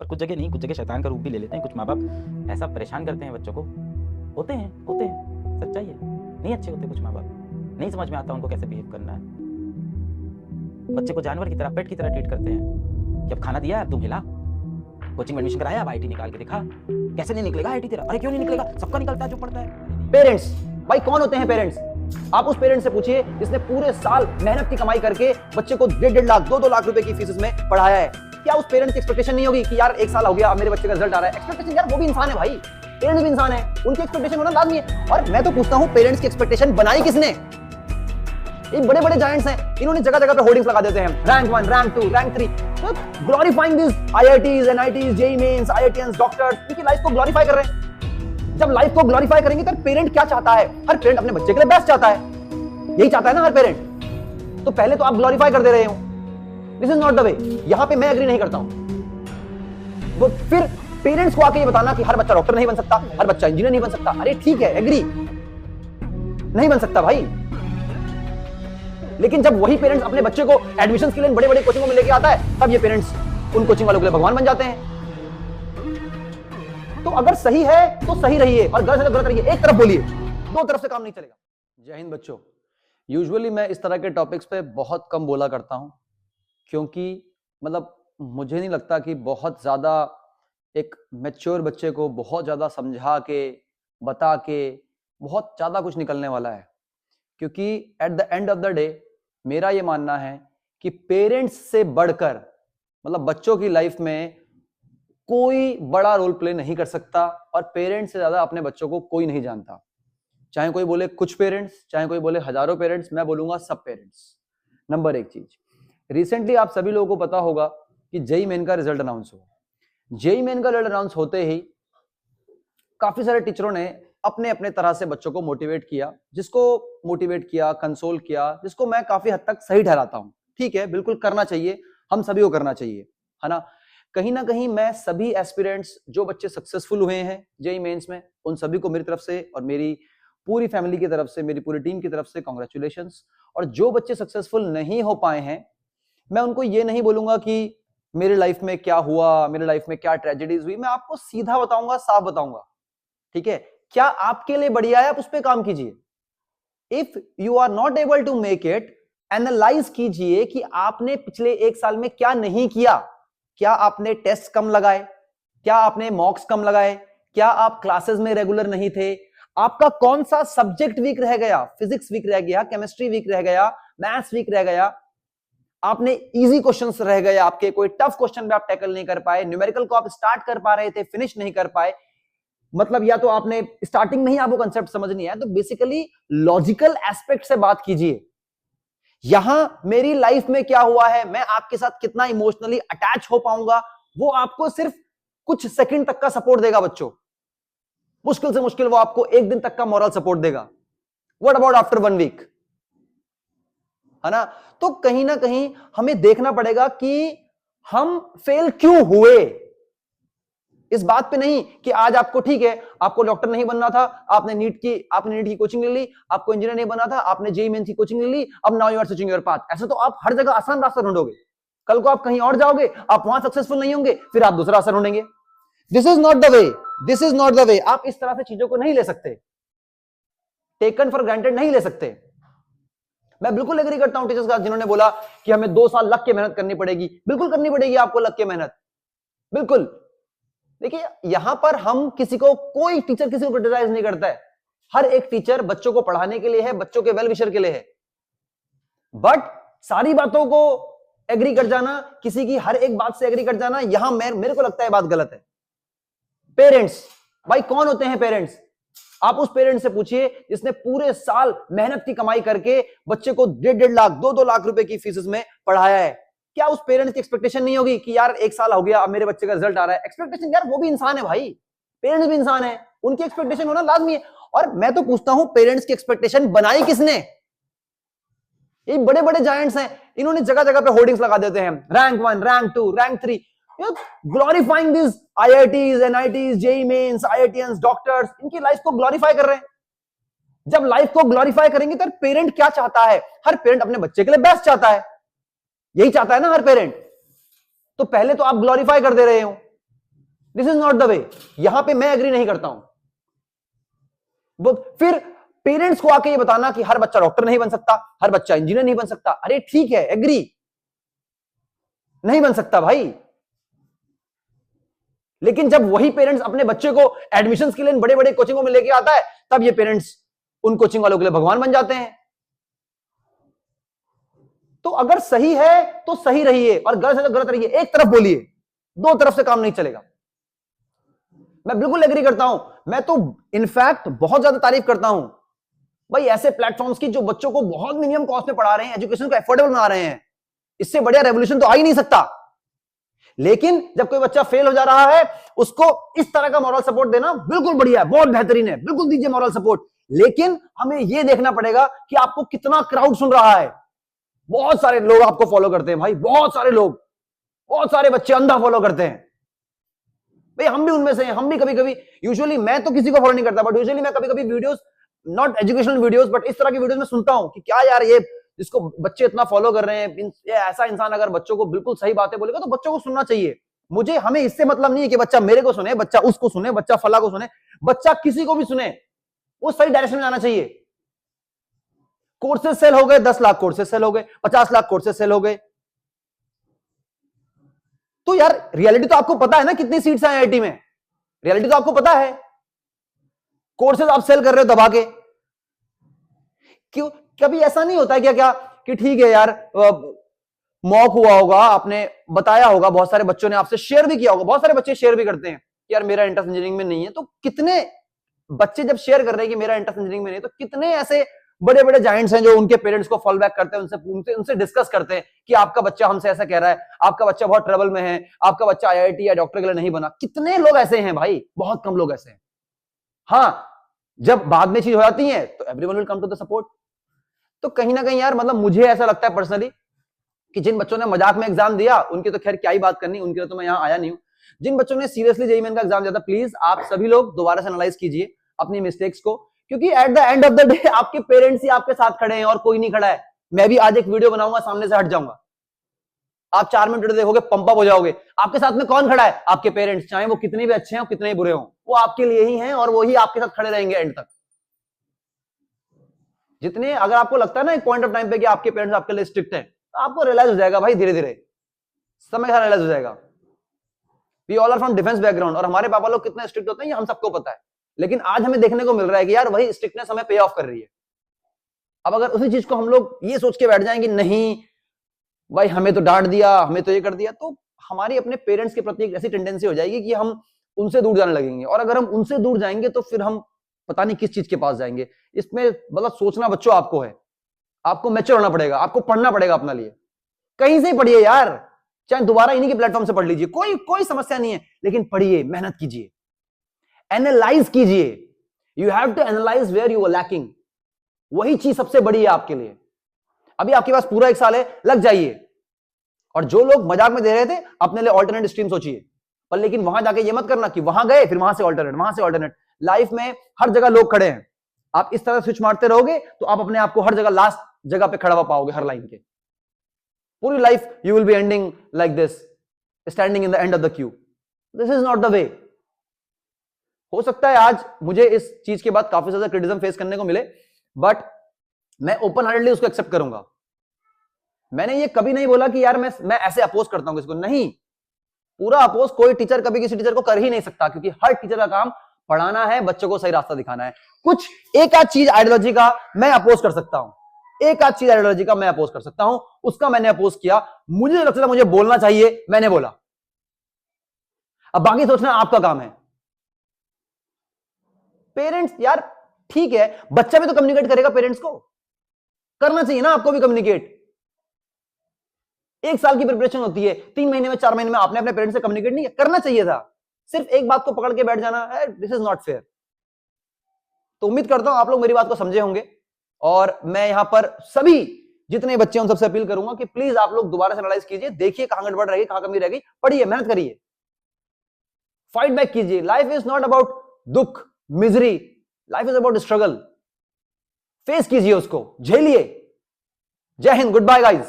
पर कुछ जगह नहीं, कुछ जगह शैतान का रूप भी ले लेते हैं कुछ माँ बाप, ऐसा परेशान करते हैं बच्चों को। होते हैं, सच्चाई है। नहीं अच्छे होते कुछ माँ बाप, नहीं समझ में आता उनको कैसे बिहेव करना है। बच्चे को जानवर की तरह, पेट की तरह ट्रीट करते हैं कि अब खाना दिया है, अब तुम हिला, कोचिंग में एडमिशन कराया, अब आईटी निकाल के दिखा। कैसे नहीं निकलेगा आईटी तेरा? अरे क्यों नहीं निकलेगा? सबका निकलता है जो पढ़ता है। पेरेंट्स, भाई कौन होते हैं पेरेंट्स? आप उस पेरेंट्स से पूछिए जिसने पूरे साल मेहनत की कमाई करके बच्चे को 1.5 लाख 2-2 लाख रुपए की फीस में पढ़ाया है। क्या उस पेरेंट्स की एक्सपेक्टेशन नहीं होगी कि यार 1 साल हो गया, अब मेरे बच्चे का रिजल्ट आ रहा है? एक्सपेक्टेशन, यार वो भी इंसान है भाई, पेरेंट्स भी इंसान है, उनकी एक्सपेक्टेशन होना लाजमी है। और मैं तो पूछता हूं, पेरेंट्स की एक्सपेक्टेशन बनाई किसने? ये बड़े बड़े जायंट्स हैं, इन्होंने जगह जगह पे होर्डिंग्स लगा देते हैं, rank 1, rank 2, rank 3, glorifying this IITs, NITs, JEE mains, IITians, doctors, इनकी लाइफ को ग्लोरीफाई कर रहे हैं। जब लाइफ को ग्लोरीफाई करेंगे तो पेरेंट क्या चाहता है? हर पेरेंट अपने बच्चे के लिए बेस्ट चाहता है, यही चाहता है ना हर पेरेंट। तो पहले तो आप ग्लोरीफाई कर दे रहे हो, this is not the way. यहां पे मैं एग्री नहीं करता हूं। वो फिर पेरेंट्स को आके ये बताना कि हर बच्चा डॉक्टर नहीं बन सकता, हर बच्चा इंजीनियर नहीं बन सकता, अरे ठीक है एग्री, नहीं बन सकता भाई। लेकिन जब वही पेरेंट्स अपने बच्चे को एडमिशन के लिए बड़े बड़े कोचिंगों में लेके आता है, तब ये पेरेंट्स उन कोचिंग वालों के लिए भगवान बन जाते हैं। तो अगर सही है तो सही रहिए और गलत है तो गलत रहिए, एक तरफ बोलिए, दो तरफ से काम नहीं चलेगा। जय हिंद बच्चों। यूजुअली मैं इस तरह के टॉपिक्स पे बहुत कम बोला करता हूं, क्योंकि मतलब मुझे नहीं लगता कि बहुत ज्यादा एक मैच्योर बच्चे को बहुत ज्यादा समझा के बता के बहुत ज्यादा कुछ निकलने वाला है। क्योंकि at the end of the day मेरा ये मानना है कि पेरेंट्स से बढ़कर मतलब बच्चों की लाइफ में कोई बड़ा रोल प्ले नहीं कर सकता, और पेरेंट्स से ज्यादा अपने बच्चों को कोई नहीं जानता। चाहे कोई बोले कुछ पेरेंट्स, चाहे कोई बोले हजारों पेरेंट्स, मैं बोलूंगा सब पेरेंट्स। नंबर एक चीज, रिसेंटली आप सभी लोगों को पता होगा कि जेईई मेन का रिजल्ट अनाउंस हुआ। जेईई मेन का रिजल्ट अनाउंस होते ही काफी सारे टीचरों ने अपने अपने तरह से बच्चों को मोटिवेट किया, जिसको मोटिवेट किया, कंसोल किया, जिसको मैं काफी हद तक सही ठहराता हूं। ठीक है, बिल्कुल करना चाहिए, हम सभी को करना चाहिए, है ना। कहीं ना कहीं मैं सभी एस्पिरेंट्स जो बच्चे सक्सेसफुल हुए हैं जेईई मेंस में, उन सभी को मेरी तरफ से और मेरी पूरी फैमिली की तरफ से, मेरी पूरी टीम की तरफ से कांग्रेचुलेशंस। और जो बच्चे सक्सेसफुल नहीं हो पाए हैं, मैं उनको ये नहीं बोलूंगा कि मेरी लाइफ में क्या हुआ, मेरी लाइफ में क्या ट्रेजेडीज हुई, मैं आपको सीधा बताऊंगा, साफ बताऊंगा। ठीक है, क्या आपके लिए बढ़िया है, आप उस पर काम कीजिए। If you are not able to make it, analyse कीजिए कि आपने पिछले 1 साल में क्या नहीं किया। क्या आपने टेस्ट कम लगाए? क्या आपने मॉक्स कम लगाए? क्या आप क्लासेस में रेगुलर नहीं थे? आपका कौन सा सब्जेक्ट वीक रह गया? फिजिक्स वीक रह गया, केमिस्ट्री वीक रह गया, मैथ्स वीक रह गया, आपने इजी क्वेश्चंस रह गए आपके, कोई टफ क्वेश्चन पे आप टैकल नहीं कर पाए, न्यूमेरिकल को आप स्टार्ट कर पा रहे थे, फिनिश नहीं कर पाए। मतलब या तो आपने स्टार्टिंग में ही आपको कंसेप्ट समझ नहीं आया। तो बेसिकली लॉजिकल एस्पेक्ट से बात कीजिए। यहां मेरी लाइफ में क्या हुआ है, मैं आपके साथ कितना इमोशनली अटैच हो पाऊंगा, वो आपको सिर्फ कुछ सेकंड तक का सपोर्ट देगा बच्चों। मुश्किल से मुश्किल वो आपको 1 दिन तक का मॉरल सपोर्ट देगा। व्हाट अबाउट आफ्टर 1 वीक, है ना। तो कहीं ना कहीं हमें देखना पड़ेगा कि हम फेल क्यों हुए। इस बात पे नहीं कि आज आपको, ठीक है, आपको डॉक्टर नहीं बनना था, आपने नीट की कोचिंग ले ली, आपको इंजीनियर नहीं बनना था, आपने जेईई मेंस की कोचिंग ले ली, अब now you are switching your path. ऐसा तो आप हर जगह आसान रास्ता ढूंढोगे, कल को आप कहीं और जाओगे, आप वहां सक्सेसफुल नहीं होंगे, फिर आप दूसरा रास्ता ढूंढेंगे। This is not the way, this is not the way. आप इस तरह से चीजों को नहीं ले सकते, टेकन फॉर ग्रांटेड नहीं ले सकते। मैं बिल्कुल एग्री करता हूं टीचर्स का, जिन्होंने बोला कि हमें 2 साल लग के मेहनत करनी पड़ेगी। बिल्कुल करनी पड़ेगी आपको लग के मेहनत, बिल्कुल। देखिए यहां पर हम किसी को, कोई टीचर किसी को क्रिटिसाइज नहीं करता है। हर एक टीचर बच्चों को पढ़ाने के लिए है, बच्चों के वेल विशर के लिए है। बट सारी बातों को एग्री कर जाना, किसी की हर एक बात से एग्री कर जाना, यहां मेरे को लगता है बात गलत है। पेरेंट्स, भाई कौन होते हैं पेरेंट्स? आप उस पेरेंट्स से पूछिए जिसने पूरे साल मेहनत की कमाई करके बच्चे को 1.5 लाख 2-2 लाख रुपए की फीस में पढ़ाया है। क्या उस पेरेंट्स की एक्सपेक्टेशन नहीं होगी कि यार 1 साल हो गया, अब मेरे बच्चे का रिजल्ट आ रहा है? एक्सपेक्टेशन, यार वो भी इंसान है भाई, पेरेंट्स भी इंसान है, उनकी एक्सपेक्टेशन होना लाजमी है। और मैं तो पूछता हूं, पेरेंट्स की एक्सपेक्टेशन बनाई किसने? ये बड़े बड़े जायंट्स हैं, इन्होंने जगह जगह पे होर्डिंग्स लगा देते हैं, rank 1, rank 2, rank 3, glorifying this IITs, NITs, JEE mains, IITians, doctors, इनकी लाइफ को ग्लोरीफाई कर रहे हैं। जब लाइफ को ग्लोरीफाई करेंगे तो पेरेंट क्या चाहता है? हर पेरेंट अपने बच्चे के लिए बेस्ट चाहता है, यही चाहता है ना हर पेरेंट। तो पहले तो आप ग्लोरीफाई कर दे रहे हो, this is not the way. यहां पे मैं एग्री नहीं करता हूं। फिर पेरेंट्स को आके ये बताना कि हर बच्चा डॉक्टर नहीं बन सकता, हर बच्चा इंजीनियर नहीं बन सकता। अरे ठीक है, एग्री, नहीं बन सकता भाई। लेकिन जब वही पेरेंट्स अपने बच्चे को एडमिशन के लिए बड़े बड़े कोचिंगों में लेके आता है, तब ये पेरेंट्स उन कोचिंग वालों के लिए भगवान बन जाते हैं। तो अगर सही है तो सही रहिए और गलत है तो गलत रहिए। एक तरफ बोलिए, दो तरफ से काम नहीं चलेगा। मैं बिल्कुल एग्री करता हूं। मैं तो इनफैक्ट बहुत ज्यादा तारीफ करता हूं भाई ऐसे प्लेटफॉर्म्स की जो बच्चों को बहुत मिनिमम कॉस्ट में पढ़ा रहे हैं, एजुकेशन को एफोर्डेबल बना रहे हैं। इससे बढ़िया रेवोल्यूशन तो आ ही नहीं सकता। लेकिन जब कोई बच्चा फेल हो जा रहा है, उसको इस तरह का मॉरल सपोर्ट देना बिल्कुल बढ़िया है, बहुत बेहतरीन है, बिल्कुल दीजिए मॉरल सपोर्ट। लेकिन हमें यह देखना पड़ेगा कि आपको कितना क्राउड सुन रहा है। बहुत सारे लोग आपको फॉलो करते हैं भाई, बहुत सारे लोग, बहुत सारे बच्चे अंधा फॉलो करते हैं भाई। हम भी उनमें से हैं। हम भी कभी कभी, यूजुअली मैं तो किसी को फॉलो नहीं करता, बट यूजुअली मैं कभी कभी videos, not educational videos, but इस तरह की वीडियोस में सुनता हूं कि क्या यार ये जिसको बच्चे इतना फॉलो कर रहे हैं, ये ऐसा इंसान अगर बच्चों को बिल्कुल सही बातें बोलेगा तो बच्चों को सुनना चाहिए। हमें इससे मतलब नहीं है कि बच्चा मेरे को सुने, बच्चा उसको सुने, बच्चा फला को सुने, बच्चा किसी को भी सुने, वो सही डायरेक्शन में जाना चाहिए। कोर्सेज सेल हो गए, 10 लाख कोर्सेज सेल हो गए, 50 लाख कोर्सेज सेल हो गए। तो यार रियलिटी तो आपको पता है ना, कितनी सीट्स हैं आईआईटी में, रियलिटी तो आपको पता है। कोर्सेज आप सेल कर रहे हो दबा के। क्यों? कभी ऐसा नहीं होता क्या क्या कि ठीक है यार, मॉक हुआ होगा, आपने बताया होगा, बहुत सारे बच्चों ने आपसे शेयर भी किया होगा, बहुत सारे बच्चे शेयर भी करते हैं कि यार मेरा इंटरेस्ट इंजीनियरिंग में नहीं है। तो कितने बच्चे जब शेयर कर रहे हैं कि मेरा इंटरेस्ट इंजीनियरिंग में नहीं है, तो कितने ऐसे बड़े बड़े जायंट्स हैं जो उनके पेरेंट्स को फॉलो बैक करते हैं, उनसे डिस्कस करते हैं कि आपका बच्चा हमसे ऐसा कह रहा है, आपका बच्चा बहुत ट्रबल में है, आपका बच्चा आईआईटी या डॉक्टर के लिए नहीं बना। कितने लोग ऐसे हैं भाई? बहुत कम लोग ऐसे हैं। हाँ, जब बाद में चीज हो जाती है तो everyone will come to the support. तो कहीं ना कहीं यार, मतलब मुझे ऐसा लगता है पर्सनली कि जिन बच्चों ने मजाक में एग्जाम दिया, उनकी तो खैर क्या ही बात करनी, उनके लिए तो मैं यहाँ आया नहीं हूं। जिन बच्चों ने सीरियसली जेईई मेन का एग्जाम दिया था, प्लीज आप सभी लोग दोबारा से एनालाइज कीजिए अपनी मिस्टेक्स को, क्योंकि at the end of the day आपके पेरेंट्स ही आपके साथ खड़े हैं और कोई नहीं खड़ा है। मैं भी आज एक वीडियो बनाऊंगा, सामने से हट जाऊंगा, आप 4 मिनट वीडियो देखोगे, पंप अप हो जाओगे। आपके साथ में कौन खड़ा है? आपके पेरेंट्स, चाहे वो कितने भी अच्छे हैं, कितने ही बुरे हों, वो आपके लिए ही हैं और वो ही आपके साथ खड़े रहेंगे एंड तक। जितने, अगर आपको लगता है ना एक पॉइंट ऑफ टाइम पे कि आपके पेरेंट्स आपके लिए स्ट्रिक्ट हैं, तो आपको रियलाइज हो जाएगा भाई, धीरे धीरे समय के साथ रियलाइज हो जाएगा। We all are from defence background, और हमारे पापा लोग कितने स्ट्रिक्ट होते हैं ये हम सबको पता है। लेकिन आज हमें देखने को मिल रहा है कि यार वही स्ट्रिक्टनेस हमें पे ऑफ कर रही है। अब अगर उसी चीज को हम लोग ये सोच के बैठ जाएंगे, नहीं भाई हमें तो डांट दिया, हमें तो ये कर दिया, तो हमारी अपने पेरेंट्स के प्रति एक ऐसी टेंडेंसी हो जाएगी कि हम उनसे दूर जाने लगेंगे। और अगर हम उनसे दूर जाएंगे तो फिर हम पता नहीं किस चीज के पास जाएंगे। इसमें मतलब सोचना बच्चों आपको है, आपको मैच्योर होना पड़ेगा, आपको पढ़ना पड़ेगा अपना लिए। कहीं से पढ़िए यार, चाहे दोबारा इन्हीं के प्लेटफॉर्म से पढ़ लीजिए, कोई समस्या नहीं है, लेकिन पढ़िए, मेहनत कीजिए, एनालाइज कीजिए। You have to analyse where you are lacking. वही चीज सबसे बड़ी है आपके लिए। अभी आपके पास पूरा 1 साल है, लग जाइए। और जो लोग मजाक में दे रहे थे, अपने लिए ऑल्टरनेट स्ट्रीम सोचिए, पर लेकिन वहां जाके ये मत करना कि वहां गए फिर वहां से ऑल्टरनेट, वहां से ऑल्टरनेट। लाइफ में हर जगह लोग खड़े हैं, आप इस तरह स्विच मारते रहोगे तो आप अपने आप को हर जगह लास्ट जगह पे खड़ा हुआ पाओगे, हर लाइन के। पूरी life you will be ending like this, standing in the end of the Q. This is not the way. हो सकता है आज मुझे इस चीज के बाद काफी ज्यादा क्रिटिसिज्म फेस करने को मिले, बट मैं ओपन हार्टेडली उसको एक्सेप्ट करूंगा। मैंने ये कभी नहीं बोला कि यार मैं ऐसे अपोज करता हूं किसी को, नहीं। पूरा अपोज कोई टीचर कभी किसी टीचर को कर ही नहीं सकता, क्योंकि हर टीचर का काम पढ़ाना है, बच्चों को सही रास्ता दिखाना है। कुछ एक आध चीज आइडियोलॉजी का मैं अपोज कर सकता हूं, एक आध चीज आइडियोलॉजी का मैं अपोज कर सकता हूं, उसका मैंने अपोज किया, मुझे लगता था मुझे बोलना चाहिए, मैंने बोला। अब बाकी सोचना आपका काम है। पेरेंट्स यार ठीक है, बच्चा भी तो कम्युनिकेट करेगा, पेरेंट्स को करना चाहिए ना आपको भी कम्युनिकेट। 1 साल की प्रिपरेशन होती है, 3 महीने में 4 महीने में आपने अपने पेरेंट्स से कम्युनिकेट नहीं करना चाहिए था। सिर्फ एक बात को पकड़ के बैठ जाना है, दिस इज नॉट फेयर। तो उम्मीद करता हूं आप लोग मेरी बात को समझे होंगे, और मैं यहां पर सभी जितने बच्चे उन सबसे अपील करूंगा कि प्लीज आप लोग दोबारा से एनालाइज कीजिए, देखिए कहां गड़बड़ रहेगी, कहां कमी रहेगी, पढ़िए, मेहनत करिए, फाइट बैक कीजिए। लाइफ इज नॉट अबाउट दुख, misery, life is about struggle. Face कीजिए उसको, झेलिए। जय हिंद, गुड बाय गाइज।